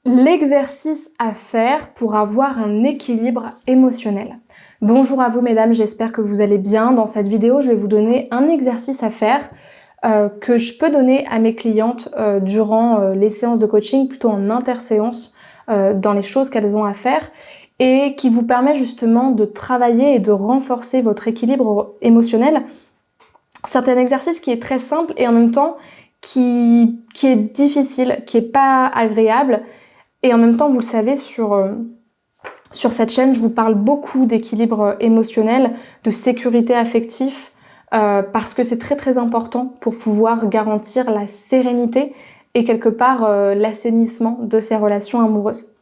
L'exercice à faire pour avoir un équilibre émotionnel. Bonjour à vous mesdames, j'espère que vous allez bien. Dans cette vidéo, je vais vous donner un exercice à faire que je peux donner à mes clientes durant les séances de coaching, plutôt en interséance, dans les choses qu'elles ont à faire, et qui vous permet justement de travailler et de renforcer votre équilibre émotionnel. C'est un exercice qui est très simple et en même temps qui est difficile, qui est pas agréable. Et en même temps, vous le savez, sur cette chaîne, je vous parle beaucoup d'équilibre émotionnel, de sécurité affective, parce que c'est très très important pour pouvoir garantir la sérénité et quelque part l'assainissement de ces relations amoureuses.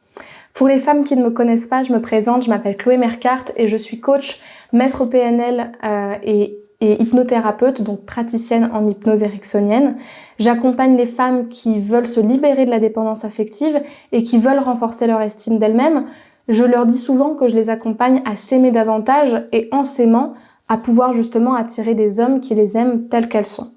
Pour les femmes qui ne me connaissent pas, je me présente, je m'appelle Chloé Mercart et je suis coach, maître PNL et hypnothérapeute, donc praticienne en hypnose ericksonienne. J'accompagne les femmes qui veulent se libérer de la dépendance affective et qui veulent renforcer leur estime d'elles-mêmes. Je leur dis souvent que je les accompagne à s'aimer davantage et en s'aimant, à pouvoir justement attirer des hommes qui les aiment telles qu'elles sont.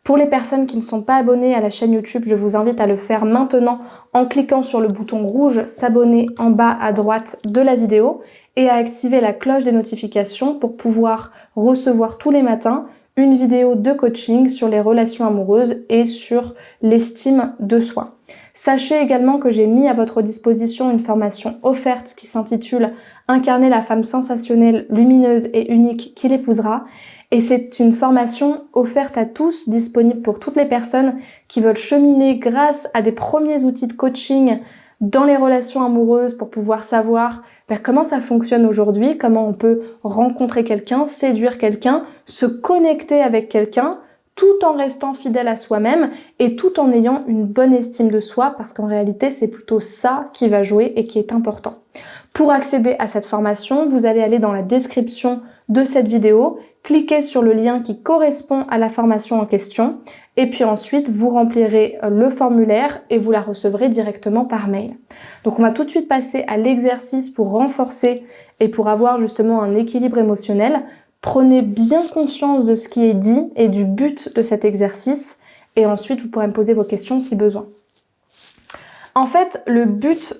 Pour les personnes qui ne sont pas abonnées à la chaîne YouTube, je vous invite à le faire maintenant en cliquant sur le bouton rouge s'abonner en bas à droite de la vidéo et à activer la cloche des notifications pour pouvoir recevoir tous les matins une vidéo de coaching sur les relations amoureuses et sur l'estime de soi. Sachez également que j'ai mis à votre disposition une formation offerte qui s'intitule « Incarner la femme sensationnelle, lumineuse et unique qui l'épousera ». Et c'est une formation offerte à tous, disponible pour toutes les personnes qui veulent cheminer grâce à des premiers outils de coaching dans les relations amoureuses pour pouvoir savoir comment ça fonctionne aujourd'hui, comment on peut rencontrer quelqu'un, séduire quelqu'un, se connecter avec quelqu'un, tout en restant fidèle à soi-même et tout en ayant une bonne estime de soi, parce qu'en réalité, c'est plutôt ça qui va jouer et qui est important. Pour accéder à cette formation, vous allez aller dans la description de cette vidéo, cliquez sur le lien qui correspond à la formation en question, et puis ensuite, vous remplirez le formulaire et vous la recevrez directement par mail. Donc on va tout de suite passer à l'exercice pour renforcer et pour avoir justement un équilibre émotionnel. Prenez bien conscience de ce qui est dit et du but de cet exercice, et ensuite vous pourrez me poser vos questions si besoin. En fait, le but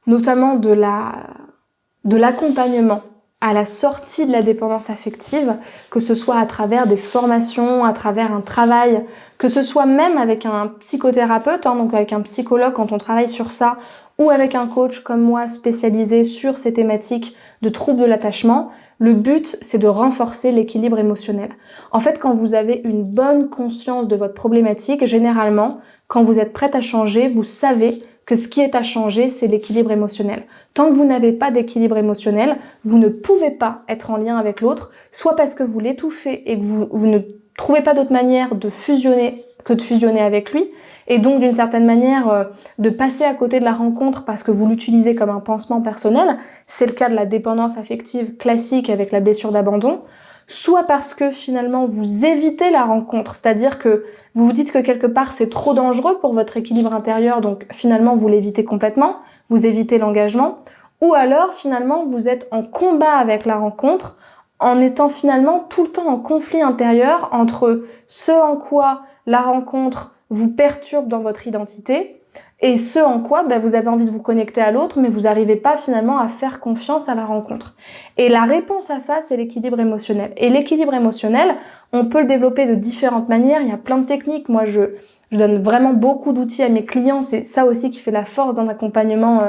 notamment de l'accompagnement à la sortie de la dépendance affective, que ce soit à travers des formations, à travers un travail, que ce soit même avec un psychothérapeute, donc avec un psychologue quand on travaille sur ça, ou avec un coach comme moi spécialisé sur ces thématiques de troubles de l'attachement, le but c'est de renforcer l'équilibre émotionnel. En fait, quand vous avez une bonne conscience de votre problématique, généralement, quand vous êtes prête à changer, vous savez que ce qui est à changer, c'est l'équilibre émotionnel. Tant que vous n'avez pas d'équilibre émotionnel, vous ne pouvez pas être en lien avec l'autre, soit parce que vous l'étouffez et que vous ne trouvez pas d'autre manière de fusionner que de fusionner avec lui, et donc d'une certaine manière de passer à côté de la rencontre parce que vous l'utilisez comme un pansement personnel, c'est le cas de la dépendance affective classique avec la blessure d'abandon, soit parce que finalement vous évitez la rencontre, c'est-à-dire que vous vous dites que quelque part c'est trop dangereux pour votre équilibre intérieur, donc finalement vous l'évitez complètement, vous évitez l'engagement, ou alors finalement vous êtes en combat avec la rencontre, en étant finalement tout le temps en conflit intérieur entre ce en quoi la rencontre vous perturbe dans votre identité et ce en quoi vous avez envie de vous connecter à l'autre, mais vous n'arrivez pas finalement à faire confiance à la rencontre. Et la réponse à ça, c'est l'équilibre émotionnel. Et l'équilibre émotionnel, on peut le développer de différentes manières, il y a plein de techniques. Moi, je donne vraiment beaucoup d'outils à mes clients, c'est ça aussi qui fait la force d'un accompagnement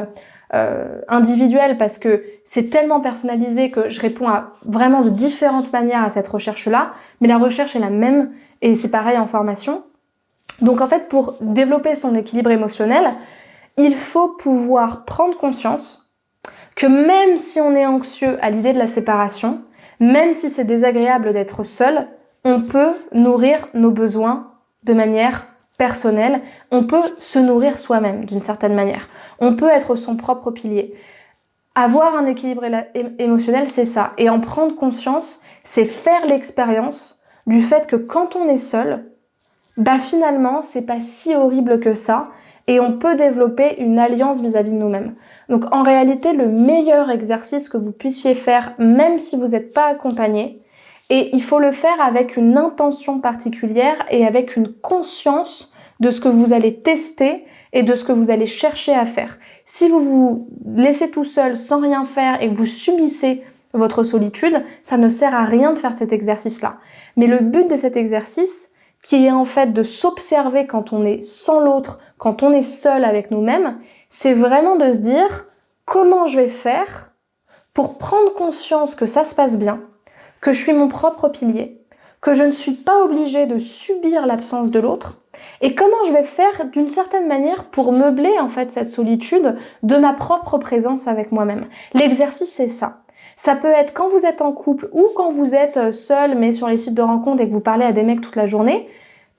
individuel, parce que c'est tellement personnalisé que je réponds à vraiment de différentes manières à cette recherche-là, mais la recherche est la même et c'est pareil en formation. Donc en fait, pour développer son équilibre émotionnel, il faut pouvoir prendre conscience que même si on est anxieux à l'idée de la séparation, même si c'est désagréable d'être seul, on peut nourrir nos besoins de manière personnelle, on peut se nourrir soi-même d'une certaine manière. On peut être son propre pilier. Avoir un équilibre émotionnel, c'est ça. Et en prendre conscience, c'est faire l'expérience du fait que quand on est seul, finalement, c'est pas si horrible que ça et on peut développer une alliance vis-à-vis de nous-mêmes. Donc en réalité, le meilleur exercice que vous puissiez faire, même si vous n'êtes pas accompagné, et il faut le faire avec une intention particulière et avec une conscience de ce que vous allez tester et de ce que vous allez chercher à faire. Si vous vous laissez tout seul sans rien faire et que vous subissez votre solitude, ça ne sert à rien de faire cet exercice-là. Mais le but de cet exercice, qui est en fait de s'observer quand on est sans l'autre, quand on est seul avec nous-mêmes, c'est vraiment de se dire comment je vais faire pour prendre conscience que ça se passe bien, que je suis mon propre pilier, que je ne suis pas obligée de subir l'absence de l'autre, et comment je vais faire d'une certaine manière pour meubler en fait cette solitude de ma propre présence avec moi-même. L'exercice, c'est ça. Ça peut être quand vous êtes en couple ou quand vous êtes seul mais sur les sites de rencontres et que vous parlez à des mecs toute la journée.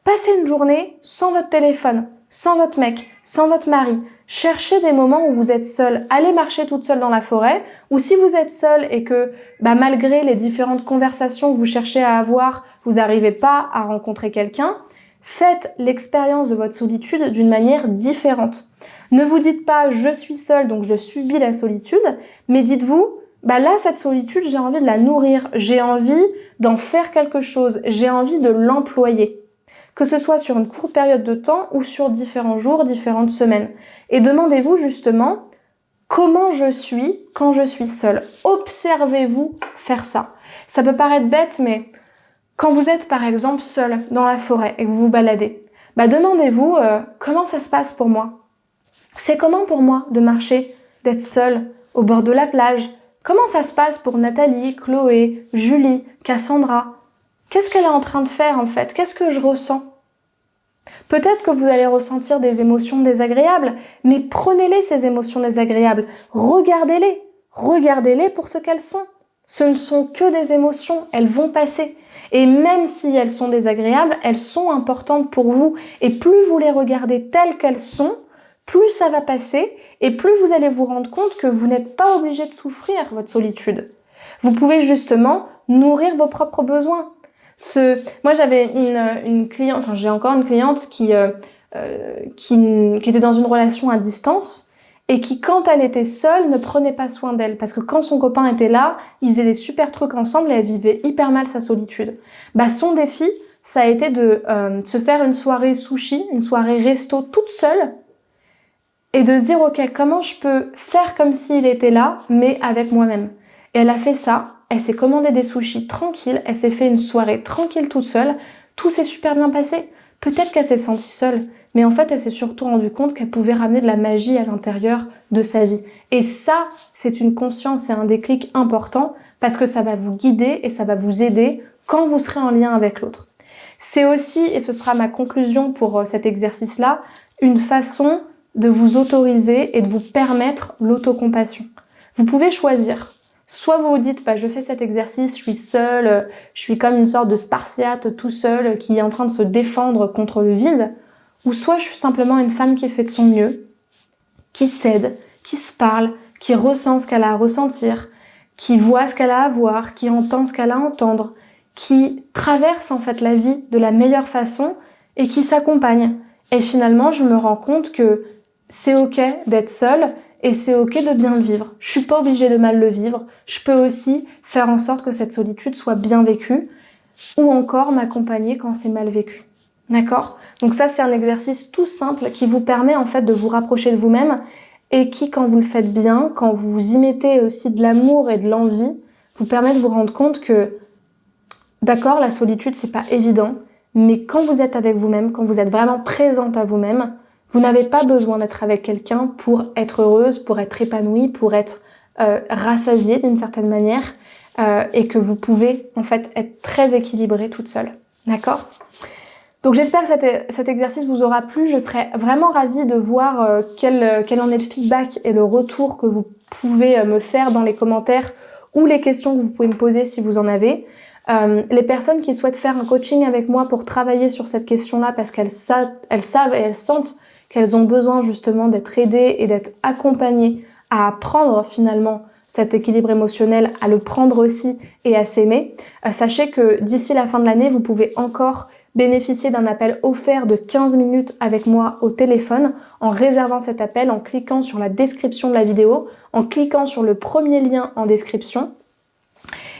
Passez une journée sans votre téléphone, sans votre mec, sans votre mari. Cherchez des moments où vous êtes seul. Allez marcher toute seule dans la forêt. Ou si vous êtes seul et que malgré les différentes conversations que vous cherchez à avoir, vous n'arrivez pas à rencontrer quelqu'un, faites l'expérience de votre solitude d'une manière différente. Ne vous dites pas « je suis seule donc je subis la solitude », mais dites-vous « là cette solitude j'ai envie de la nourrir, j'ai envie d'en faire quelque chose, j'ai envie de l'employer ». Que ce soit sur une courte période de temps ou sur différents jours, différentes semaines. Et demandez-vous justement comment je suis quand je suis seule. Observez-vous faire ça. Ça peut paraître bête, mais quand vous êtes par exemple seul dans la forêt et que vous vous baladez, demandez-vous comment ça se passe pour moi. C'est comment pour moi de marcher, d'être seule au bord de la plage? Comment ça se passe pour Nathalie, Chloé, Julie, Cassandra? Qu'est-ce qu'elle est en train de faire en fait? Qu'est-ce que je ressens? Peut-être que vous allez ressentir des émotions désagréables, mais prenez-les ces émotions désagréables, regardez-les, regardez-les pour ce qu'elles sont. Ce ne sont que des émotions, elles vont passer. Et même si elles sont désagréables, elles sont importantes pour vous. Et plus vous les regardez telles qu'elles sont, plus ça va passer et plus vous allez vous rendre compte que vous n'êtes pas obligé de souffrir votre solitude. Vous pouvez justement nourrir vos propres besoins. Moi, j'avais une cliente, enfin j'ai encore une cliente qui était dans une relation à distance et qui, quand elle était seule, ne prenait pas soin d'elle. Parce que quand son copain était là, ils faisaient des super trucs ensemble et elle vivait hyper mal sa solitude. Son défi, ça a été de se faire une soirée sushi, une soirée resto toute seule et de se dire, ok, comment je peux faire comme s'il était là, mais avec moi-même. Et elle a fait ça. Elle s'est commandé des sushis tranquille, elle s'est fait une soirée tranquille toute seule, tout s'est super bien passé. Peut-être qu'elle s'est sentie seule, mais en fait elle s'est surtout rendue compte qu'elle pouvait ramener de la magie à l'intérieur de sa vie. Et ça, c'est une conscience et un déclic important parce que ça va vous guider et ça va vous aider quand vous serez en lien avec l'autre. C'est aussi, et ce sera ma conclusion pour cet exercice-là, une façon de vous autoriser et de vous permettre l'autocompassion. Vous pouvez choisir. Soit vous vous dites, je fais cet exercice, je suis seule, je suis comme une sorte de spartiate tout seul qui est en train de se défendre contre le vide. Ou soit je suis simplement une femme qui fait de son mieux, qui s'aide, qui se parle, qui ressent ce qu'elle a à ressentir, qui voit ce qu'elle a à voir, qui entend ce qu'elle a à entendre, qui traverse en fait la vie de la meilleure façon et qui s'accompagne. Et finalement, je me rends compte que c'est ok d'être seule et c'est ok de bien le vivre. Je suis pas obligée de mal le vivre. Je peux aussi faire en sorte que cette solitude soit bien vécue ou encore m'accompagner quand c'est mal vécu. D'accord? Donc ça, c'est un exercice tout simple qui vous permet en fait de vous rapprocher de vous-même et qui, quand vous le faites bien, quand vous y mettez aussi de l'amour et de l'envie, vous permet de vous rendre compte que, d'accord, la solitude, c'est pas évident, mais quand vous êtes avec vous-même, quand vous êtes vraiment présente à vous-même, vous n'avez pas besoin d'être avec quelqu'un pour être heureuse, pour être épanouie, pour être rassasiée d'une certaine manière et que vous pouvez en fait être très équilibrée toute seule. D'accord ? Donc j'espère que cet exercice vous aura plu. Je serais vraiment ravie de voir quel en est le feedback et le retour que vous pouvez me faire dans les commentaires ou les questions que vous pouvez me poser si vous en avez. Les personnes qui souhaitent faire un coaching avec moi pour travailler sur cette question-là parce qu'elles savent et elles sentent qu'elles ont besoin justement d'être aidées et d'être accompagnées à apprendre finalement cet équilibre émotionnel, à le prendre aussi et à s'aimer. Sachez que d'ici la fin de l'année, vous pouvez encore bénéficier d'un appel offert de 15 minutes avec moi au téléphone en réservant cet appel, en cliquant sur la description de la vidéo, en cliquant sur le premier lien en description.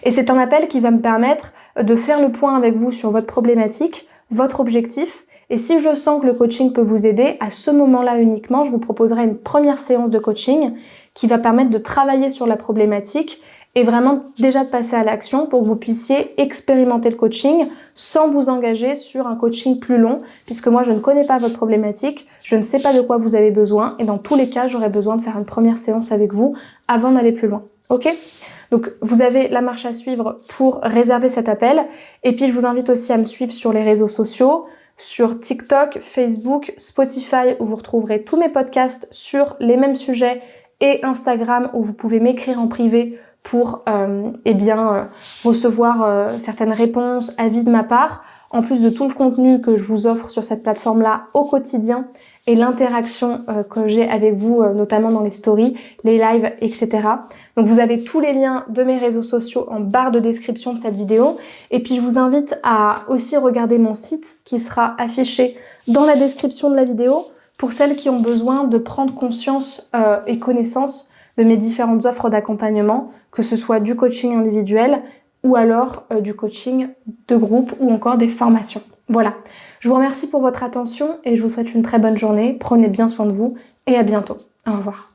Et c'est un appel qui va me permettre de faire le point avec vous sur votre problématique, votre objectif Et si je sens que le coaching peut vous aider, à ce moment-là uniquement, je vous proposerai une première séance de coaching qui va permettre de travailler sur la problématique et vraiment déjà de passer à l'action pour que vous puissiez expérimenter le coaching sans vous engager sur un coaching plus long, puisque moi je ne connais pas votre problématique, je ne sais pas de quoi vous avez besoin et dans tous les cas j'aurai besoin de faire une première séance avec vous avant d'aller plus loin. Ok ? Donc vous avez la marche à suivre pour réserver cet appel et puis je vous invite aussi à me suivre sur les réseaux sociaux, sur TikTok, Facebook, Spotify où vous retrouverez tous mes podcasts sur les mêmes sujets et Instagram où vous pouvez m'écrire en privé pour recevoir certaines réponses, avis de ma part, en plus de tout le contenu que je vous offre sur cette plateforme-là au quotidien et l'interaction que j'ai avec vous, notamment dans les stories, les lives, etc. Donc vous avez tous les liens de mes réseaux sociaux en barre de description de cette vidéo. Et puis je vous invite à aussi regarder mon site qui sera affiché dans la description de la vidéo pour celles qui ont besoin de prendre conscience et connaissance de mes différentes offres d'accompagnement, que ce soit du coaching individuel ou alors du coaching de groupe ou encore des formations. Voilà, je vous remercie pour votre attention et je vous souhaite une très bonne journée. Prenez bien soin de vous et à bientôt. Au revoir.